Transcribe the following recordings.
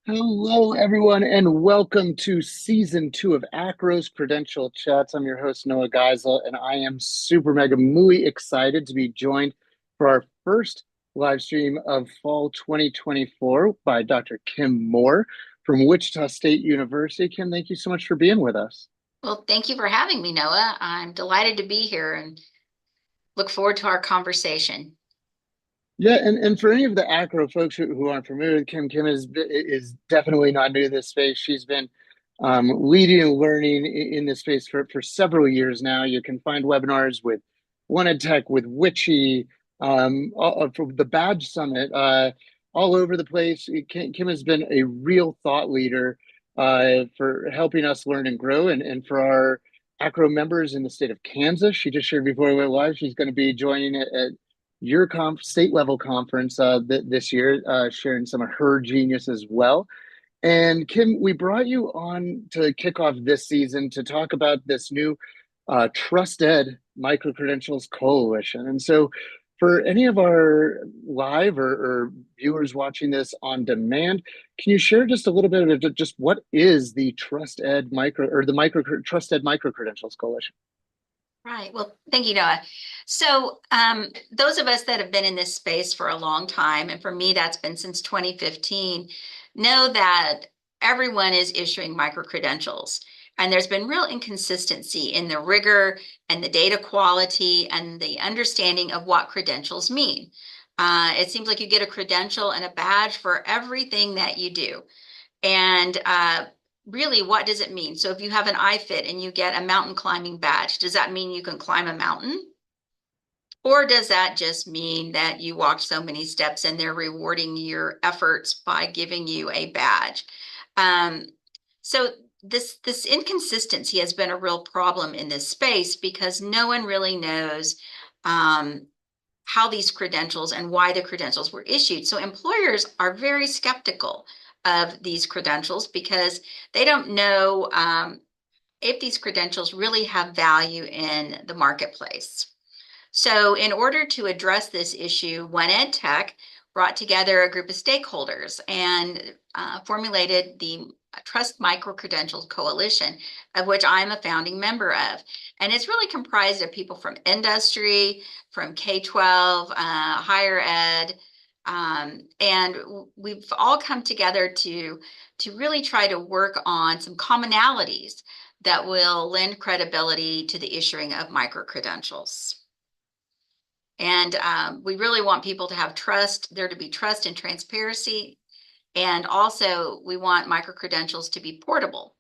Hello, everyone, and welcome to season two of AACRAO's Credential Chats. I'm your host, Noah Geisel, and I am super mega muy excited to be joined for our first live stream of fall 2024 by Dr. Kim Moore from Wichita State University. Kim, thank you so much for being with us. Well, thank you for having me, Noah. I'm delighted to be here and look forward to our conversation. Yeah, and for any of the AACRAO folks who aren't familiar with Kim, Kim is definitely not new to this space. She's been leading and learning in this space for several years now. You can find webinars with One Ed Tech, with Witchy, for the Badge Summit, all over the place. Kim has been a real thought leader for helping us learn and grow. And for our AACRAO members in the state of Kansas, she just shared before we went live, she's going to be joining at your state level conference this year, sharing some of her genius as well. And Kim, we brought you on to kick off this season to talk about this new Trust Ed Micro Credentials Coalition. And so, for any of our live or viewers watching this on demand, can you share just a little bit of just what is the Trust Ed Micro or the Micro Trust Ed Micro Credentials Coalition? Right. Well, thank you, Noah. So, those of us that have been in this space for a long time, and for me, that's been since 2015, know that everyone is issuing micro credentials. And there's been real inconsistency in the rigor and the data quality and the understanding of what credentials mean. It seems like you get a credential and a badge for everything that you do. And really, what does it mean? So if you have an iFit and you get a mountain climbing badge, does that mean you can climb a mountain? Or does that just mean that you walked so many steps and they're rewarding your efforts by giving you a badge? Um, so this inconsistency has been a real problem in this space because no one really knows um, how these credentials and why the credentials were issued. So employers are very skeptical of these credentials because they don't know if these credentials really have value in the marketplace. So in order to address this issue, One Ed Tech brought together a group of stakeholders and formulated the Trust Micro Credentials Coalition, of which I'm a founding member of. And it's really comprised of people from industry, from K-12, higher ed, and we've all come together to really try to work on some commonalities that will lend credibility to the issuing of micro credentials. And we really want people to have trust, there to be trust and transparency. And also, we want micro credentials to be portable.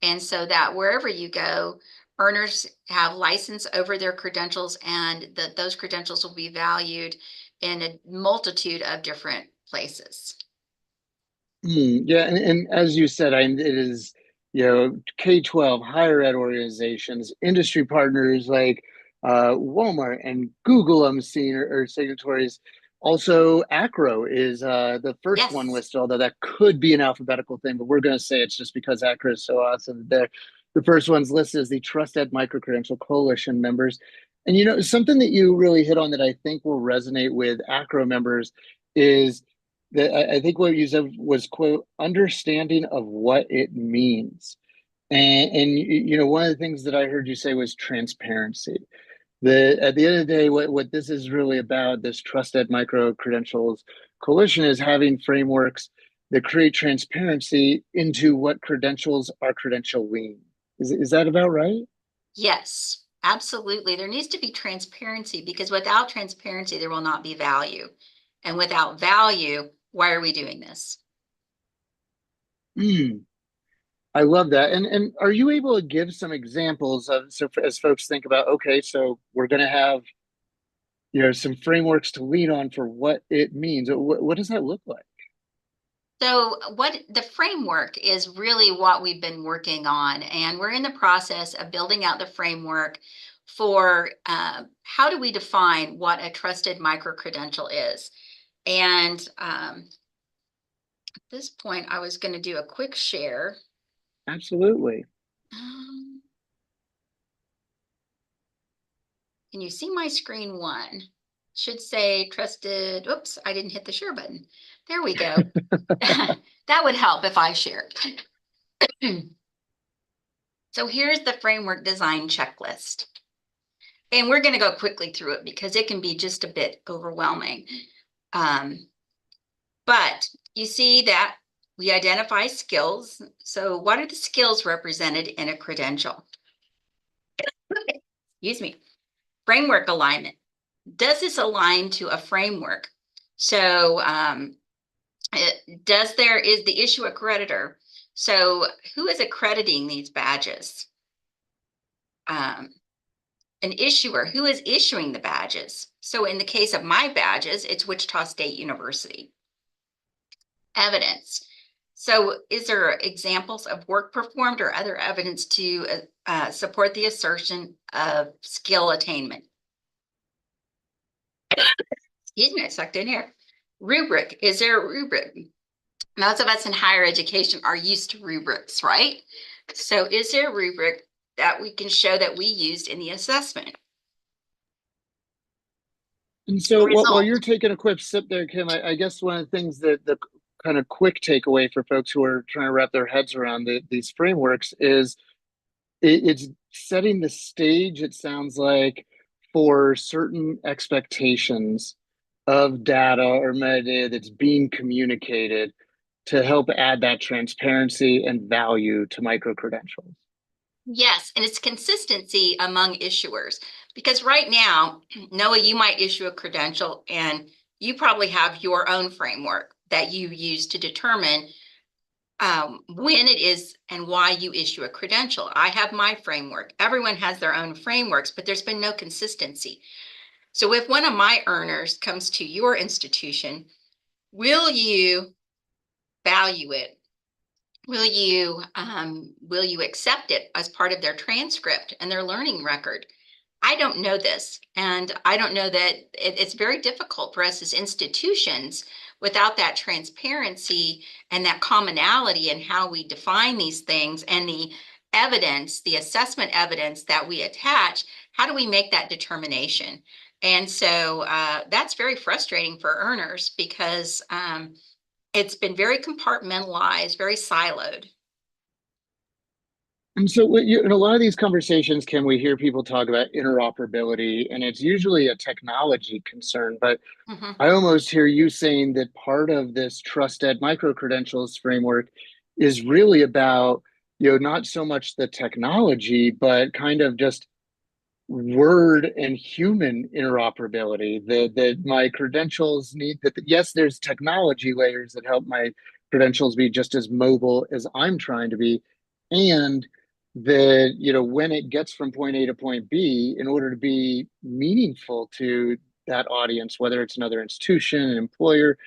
And so that wherever you go, earners have license over their credentials and that those credentials will be valued in a multitude of different places. Yeah, and as you said, it is, K-12, higher ed organizations, industry partners like Walmart and Google, I'm seeing are signatories. Also, AACRAO is the first one Yes. listed, although that could be an alphabetical thing, but we're going to say it's just because AACRAO is so awesome. They're the first ones listed as the Trusted Micro-Credential Coalition members. And, something that you really hit on that I think will resonate with AACRAO members is that I think what you said was, quote, understanding of what it means. And one of the things that I heard you say was transparency. At the end of the day, what this is really about, this Trusted Micro Credentials Coalition, is having frameworks that create transparency into what credentials are credentialing. Is that about right? Yes, absolutely. There needs to be transparency because without transparency, there will not be value. And without value, why are we doing this? Mm, I love that. And are you able to give some examples of, so as folks think about, okay, so we're going to have some frameworks to lean on for what it means. What does that look like? So, what the framework is really what we've been working on, and we're in the process of building out the framework for how do we define what a trusted micro credential is. And at this point, I was going to do a quick share. Absolutely. Um, can you see my screen one? should say trusted. Oops, I didn't hit the share button. There we go. That would help if I shared. So here's the framework design checklist. And we're going to go quickly through it because it can be just a bit overwhelming. But you see that we identify skills. So what are the skills represented in a credential? Excuse me. Framework alignment. Does this align to a framework? So is the issue accreditor? So who is accrediting these badges? An issuer, who is issuing the badges? So in the case of my badges, it's Wichita State University. Evidence. So is there examples of work performed or other evidence to support the assertion of skill attainment? Excuse me, I sucked in here. Rubric. Is there a rubric? Most of us in higher education are used to rubrics, right? So is there a rubric that we can show that we used in the assessment? And so while Result. you're taking a quick sip there, Kim, I guess one of the things that the kind of quick takeaway for folks who are trying to wrap their heads around these frameworks is it's setting the stage, it sounds like, for certain expectations of data or metadata that's being communicated to help add that transparency and value to micro-credentials. Yes, and it's consistency among issuers. Because right now, Noah, you might issue a credential and you probably have your own framework that you use to determine when it is and why you issue a credential. I have my framework. Everyone has their own frameworks, but there's been no consistency. So if one of my earners comes to your institution, will you value it? Will you accept it as part of their transcript and their learning record? I don't know this, and I don't know that it's very difficult for us as institutions without that transparency and that commonality in how we define these things and the evidence, the assessment evidence that we attach. How do we make that determination? And so that's very frustrating for earners because it's been very compartmentalized, very siloed. And so in a lot of these conversations, Kim, we hear people talk about interoperability, and it's usually a technology concern, but Mhm. I almost hear you saying that part of this trusted micro-credentials framework is really about, not so much the technology, but kind of just word and human interoperability. That my credentials need that. Yes, there's technology layers that help my credentials be just as mobile as I'm trying to be, and that when it gets from point A to point B, in order to be meaningful to that audience, whether it's another institution, an employer,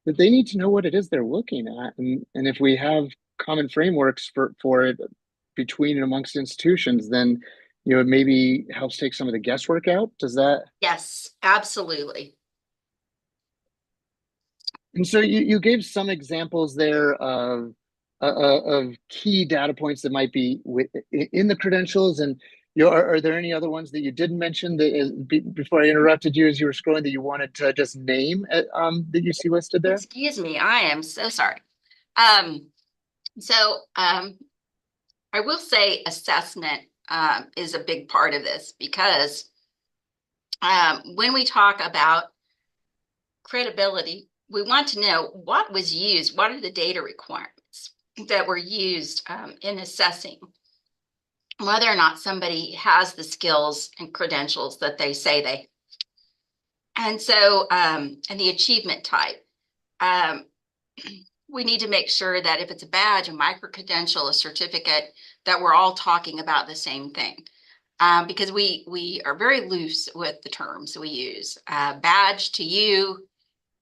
that they need to know what it is they're looking at, and if we have common frameworks for it between and amongst institutions, then it maybe helps take some of the guesswork out. Does that? Yes, absolutely. And so you gave some examples there of key data points that might be in the credentials, and are there any other ones that you didn't mention that before I interrupted you as you were scrolling that you wanted to just name that you see listed there? Excuse me, I am so sorry. Um, so I will say assessment is a big part of this because when we talk about credibility, we want to know what was used, what are the data requirements that were used in assessing whether or not somebody has the skills and credentials that they say they. And so, and the achievement type. Um, we need to make sure that if it's a badge, a micro-credential, a certificate, that we're all talking about the same thing. Because we are very loose with the terms we use. Badge to you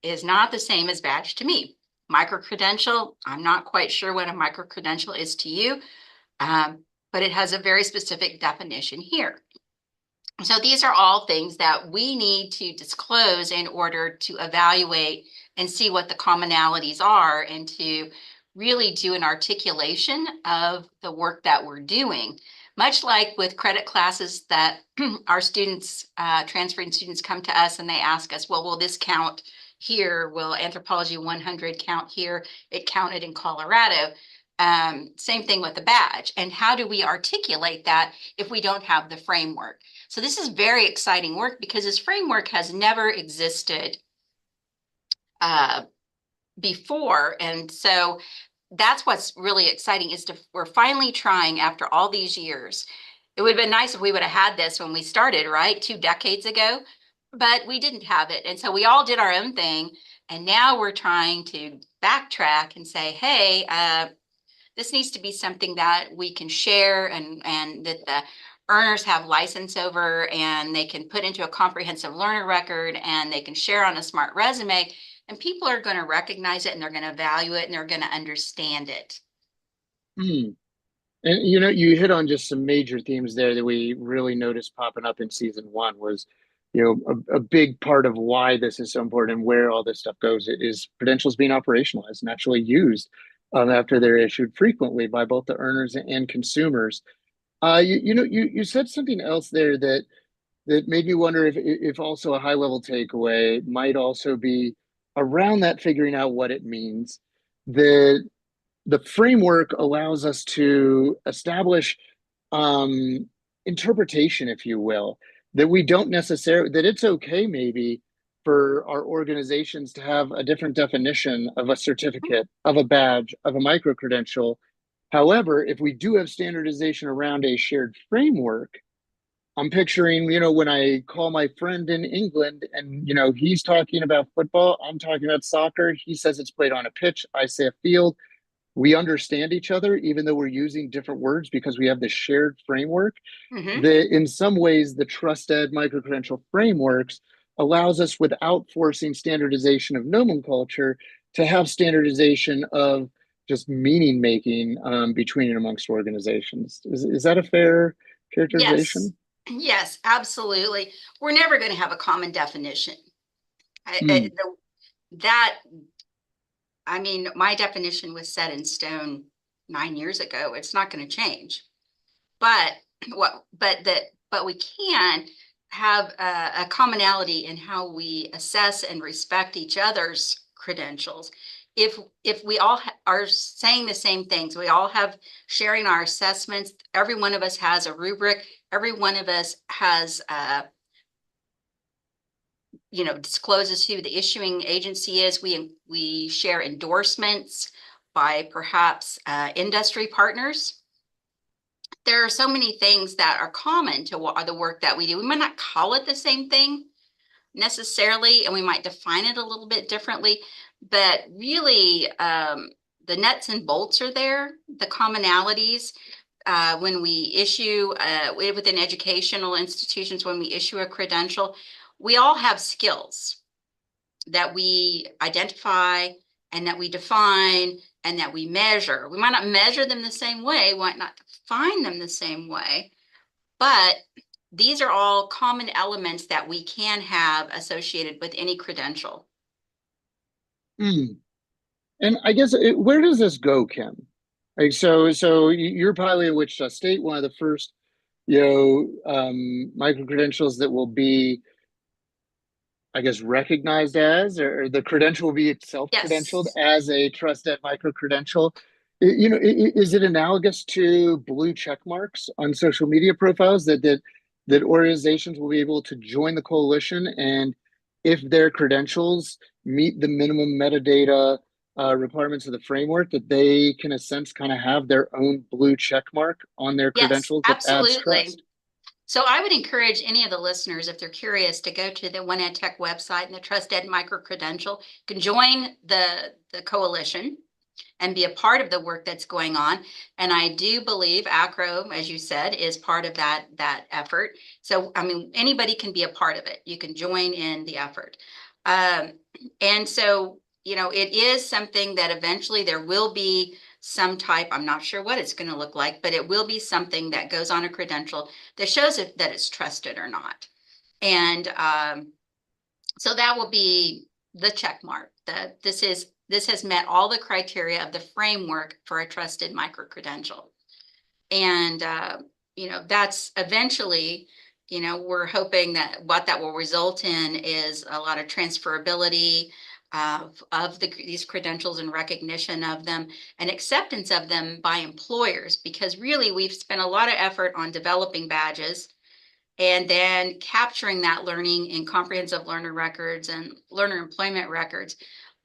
is not the same as badge to me. Micro-credential, I'm not quite sure what a micro-credential is to you, but it has a very specific definition here. So these are all things that we need to disclose in order to evaluate and see what the commonalities are and to really do an articulation of the work that we're doing. much like with credit classes that our students, transferring students come to us and they ask us, well, will this count here? Will Anthropology 100 count here? It counted in Colorado. Same thing with the badge. And how do we articulate that if we don't have the framework? So this is very exciting work because this framework has never existed before. And so that's what's really exciting is we're finally trying after all these years. It would have been nice if we would have had this when we started, right? 2 decades ago, but we didn't have it. And so we all did our own thing. And now we're trying to backtrack and say, hey, this needs to be something that we can share and that the earners have license over and they can put into a comprehensive learner record and they can share on a smart resume. And people are going to recognize it and they're going to value it and they're going to understand it. Hmm. And you hit on just some major themes there that we really noticed popping up in season one was, a big part of why this is so important and where all this stuff goes is credentials being operationalized and actually used after they're issued frequently by both the earners and consumers. You said something else there that made me wonder if also a high level takeaway might also be around that figuring out what it means. The framework allows us to establish interpretation, if you will, that we don't necessarily, that it's okay maybe for our organizations to have a different definition of a certificate, of a badge, of a micro credential. However, if we do have standardization around a shared framework, I'm picturing, when I call my friend in England and, he's talking about football, I'm talking about soccer. He says it's played on a pitch, I say a field. We understand each other, even though we're using different words because we have this shared framework. Mm-hmm. In some ways, the trusted micro-credential frameworks allows us, without forcing standardization of nomenclature, to have standardization of just meaning making between and amongst organizations. Is that a fair Yes. characterization? Yes, absolutely. We're never going to have a common definition. Mm, That, I mean, my definition was set in stone 9 years ago. It's not going to change. But but we can have a commonality in how we assess and respect each other's credentials. If we all are saying the same things, we all have sharing our assessments. Every one of us has a rubric. Every one of us has discloses who the issuing agency is. We share endorsements by perhaps industry partners. There are so many things that are common to the work that we do. We might not call it the same thing necessarily, and we might define it a little bit differently, but really the nuts and bolts are there, the commonalities. When we issue within educational institutions, when we issue a credential, we all have skills that we identify and that we define and that we measure. We might not measure them the same way, might not define them the same way, but these are all common elements that we can have associated with any credential. mm. And I guess where does this go, Kim? Like, so you're probably in Wichita State, one of the first, micro credentials that will be, I guess, recognized as, or the credential will be itself credentialed Yes. as a trusted micro credential. Is it analogous to blue check marks on social media profiles that organizations will be able to join the coalition, and if their credentials meet the minimum metadata requirements of the framework, that they can, in a sense, kind of have their own blue check mark on their Yes, credentials that adds absolutely. trust? So I would encourage any of the listeners, if they're curious, to go to the One Ed Tech website and the Trust Ed Micro Credential. You can join the coalition and be a part of the work that's going on. And I do believe AACRAO, as you said, is part of that effort. So, I mean, anybody can be a part of it. You can join in the effort. Um, and so, it is something that eventually there will be some type, I'm not sure what it's going to look like, but it will be something that goes on a credential that shows that it's trusted or not. And so that will be the check mark that this has met all the criteria of the framework for a trusted micro credential. And that's eventually, we're hoping that what that will result in is a lot of transferability of these credentials and recognition of them and acceptance of them by employers, because really we've spent a lot of effort on developing badges and then capturing that learning in comprehensive learner records and learner employment records.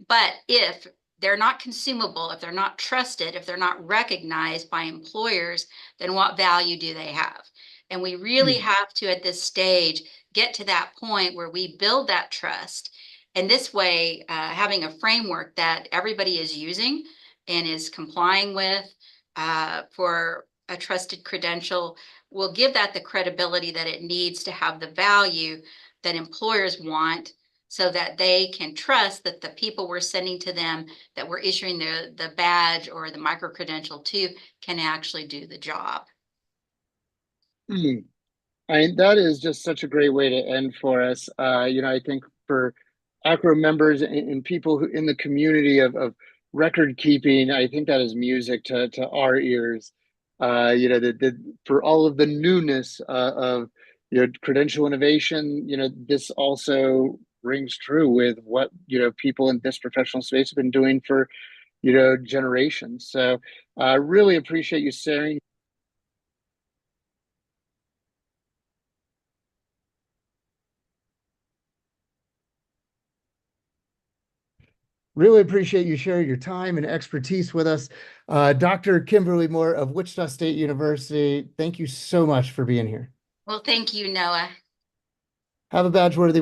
But if they're not consumable, if they're not trusted, if they're not recognized by employers, then what value do they have? And we really have to, at this stage, get to that point where we build that trust. And this way, having a framework that everybody is using and is complying with for a trusted credential will give that the credibility that it needs to have the value that employers want, so that they can trust that the people we're sending to them, that we're issuing the badge or the micro-credential to, can actually do the job. Mm. That is just such a great way to end for us. I think for AACRAO members and people who in the community of record keeping, I think that is music to our ears. For all of the newness of credential innovation, this also rings true with what people in this professional space have been doing for generations. So I really appreciate you sharing. Really appreciate you sharing your time and expertise with us. Dr. Kimberly Moore of Wichita State University, thank you so much for being here. Well, thank you, Noah. Have a badge worthy